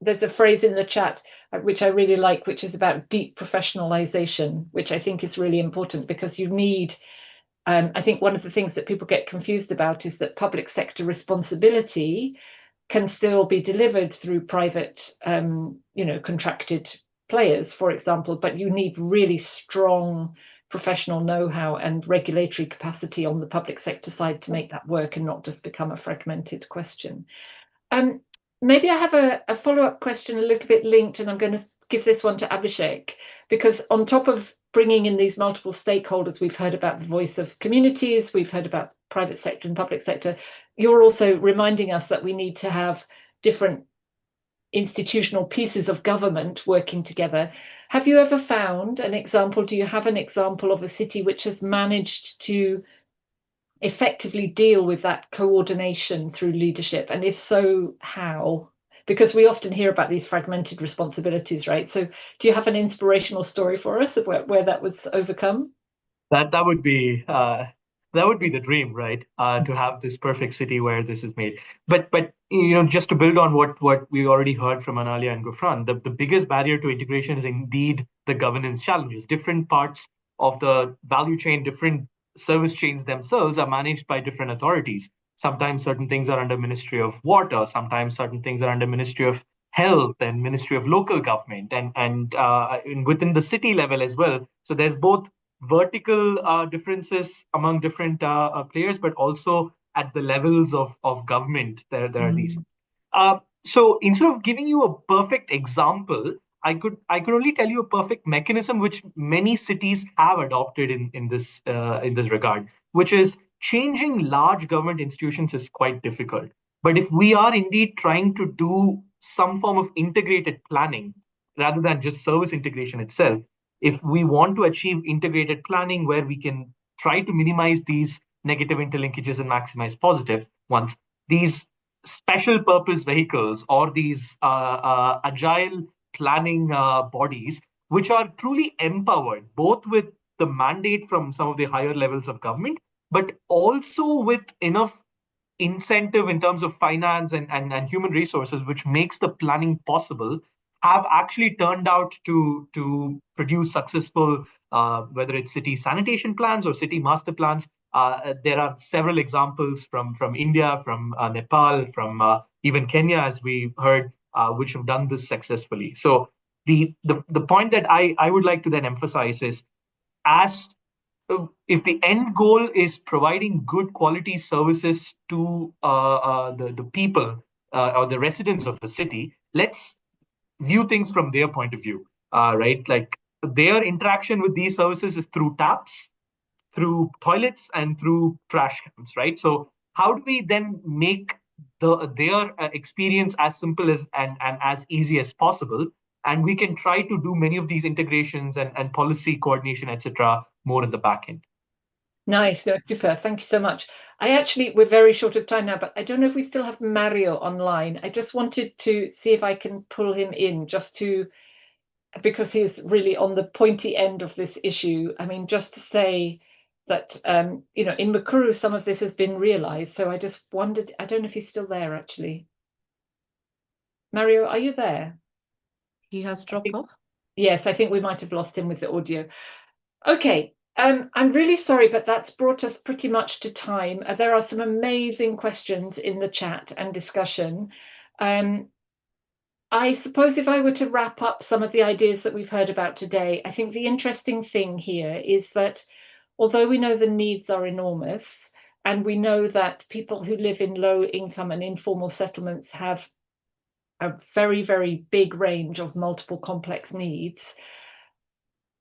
there's a phrase in the chat which I really like, which is about deep professionalization, which I think is really important because you need, I think one of the things that people get confused about is that public sector responsibility can still be delivered through private, contracted players, for example, but you need really strong professional know-how and regulatory capacity on the public sector side to make that work and not just become a fragmented question. Maybe I have a follow-up question a little bit linked, and I'm going to give this one to Abhishek, because on top of bringing in these multiple stakeholders, we've heard about the voice of communities, we've heard about private sector and public sector. You're also reminding us that we need to have different institutional pieces of government working together. Have you ever found an example? Do you have an example of a city which has managed to effectively deal with that coordination through leadership? And if so, how? Because we often hear about these fragmented responsibilities, right? So do you have an inspirational story for us of where that was overcome? That would be That would be the dream, right? To have this perfect city where this is made. But just to build on what we already heard from Analia and Gufran, the biggest barrier to integration is indeed the governance challenges. Different parts of the value chain, different service chains themselves are managed by different authorities. Sometimes certain things are under Ministry of Water, sometimes certain things are under Ministry of Health and Ministry of Local Government, and within the city level as well. So there's both vertical differences among different players, but also at the levels of government, there are these. So instead of giving you a perfect example, I could only tell you a perfect mechanism which many cities have adopted in this regard, which is changing large government institutions is quite difficult. But if we are indeed trying to do some form of integrated planning rather than just service integration itself, if we want to achieve integrated planning where we can try to minimize these negative interlinkages and maximize positive ones, these special purpose vehicles or these agile planning bodies, which are truly empowered, both with the mandate from some of the higher levels of government, but also with enough incentive in terms of finance and human resources, which makes the planning possible, have actually turned out to produce successful, whether it's city sanitation plans or city master plans. There are several examples from India, from Nepal, from even Kenya, as we heard, which have done this successfully. So the point that I would like to then emphasize is, as if the end goal is providing good quality services to the people or the residents of the city, let's view things from their point of view, right? Like their interaction with these services is through taps, through toilets, and through trash cans, right? So how do we then make their experience as simple as and as easy as possible? And we can try to do many of these integrations and policy coordination, etc., more in the back end. Nice, no, super. Thank you so much. We're very short of time now, but I don't know if we still have Mario online. I just wanted to see if I can pull him in because he's really on the pointy end of this issue. I mean, just to say that, in Mukuru, some of this has been realized. So I just wondered, I don't know if he's still there, actually. Mario, are you there? He has dropped off. Yes, I think we might have lost him with the audio. Okay. I'm really sorry, but that's brought us pretty much to time. There are some amazing questions in the chat and discussion. I suppose if I were to wrap up some of the ideas that we've heard about today, I think the interesting thing here is that although we know the needs are enormous, and we know that people who live in low income and informal settlements have a very, very big range of multiple complex needs,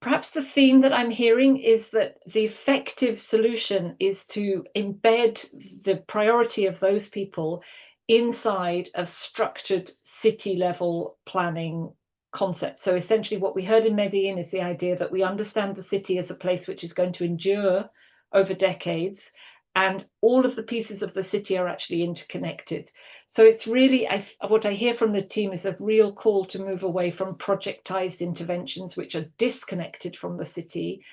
perhaps the theme that I'm hearing is that the effective solution is to embed the priority of those people inside a structured city level planning concept. So essentially what we heard in Medellín is the idea that we understand the city as a place which is going to endure over decades, and all of the pieces of the city are actually interconnected. So it's really, what I hear from the team is a real call to move away from projectized interventions which are disconnected from the city,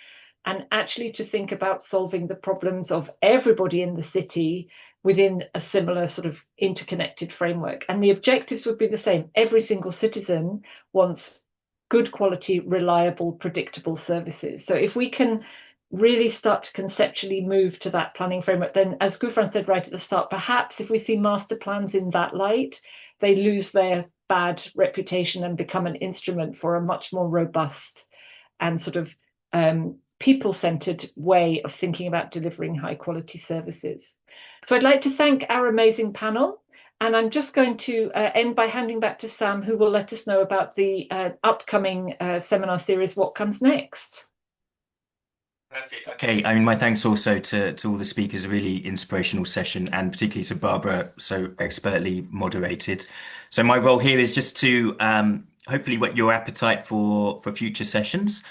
and actually to think about solving the problems of everybody in the city within a similar sort of interconnected framework. And the objectives would be the same. Every single citizen wants good quality, reliable, predictable services. So if we can really start to conceptually move to that planning framework, then as Gufran said right at the start, perhaps if we see master plans in that light, they lose their bad reputation and become an instrument for a much more robust and sort of people-centered way of thinking about delivering high quality services. So I'd like to thank our amazing panel. And I'm just going to end by handing back to Sam, who will let us know about the upcoming seminar series, What Comes Next? Perfect. Okay, I mean, my thanks also to all the speakers, a really inspirational session, and particularly to Barbara, so expertly moderated. So my role here is just to hopefully whet your appetite for future sessions.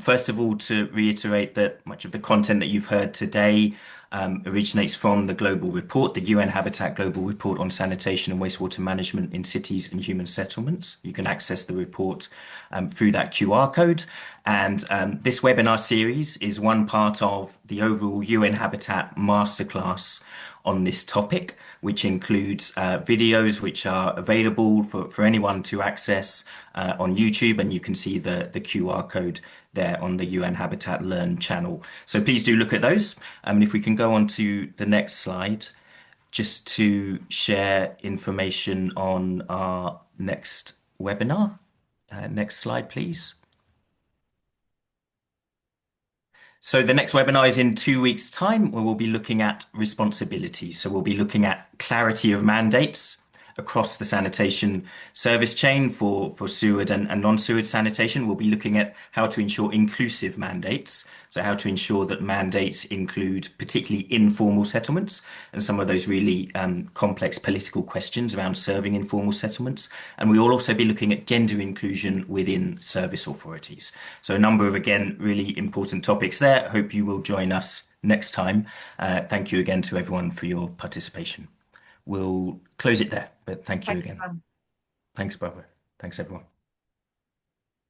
First of all, to reiterate that much of the content that you've heard today originates from the global report, the UN Habitat Global Report on Sanitation and Wastewater Management in Cities and Human Settlements. You can access the report through that QR code. And this webinar series is one part of the overall UN Habitat Masterclass on this topic, which includes videos which are available for anyone to access on YouTube, and you can see the QR code there on the UN Habitat Learn channel. So please do look at those. And if we can go on to the next slide, just to share information on our next webinar. Next slide, please. So the next webinar is in 2 weeks' time, where we'll be looking at responsibility. So we'll be looking at clarity of mandates across the sanitation service chain for sewered and non-sewered sanitation. We'll be looking at how to ensure inclusive mandates. So how to ensure that mandates include particularly informal settlements and some of those really complex political questions around serving informal settlements. And we will also be looking at gender inclusion within service authorities. So a number of, again, really important topics there. I hope you will join us next time. Thank you again to everyone for your participation. We'll close it there, but thank you again. Sam. Thanks, Barbara. Thanks, everyone.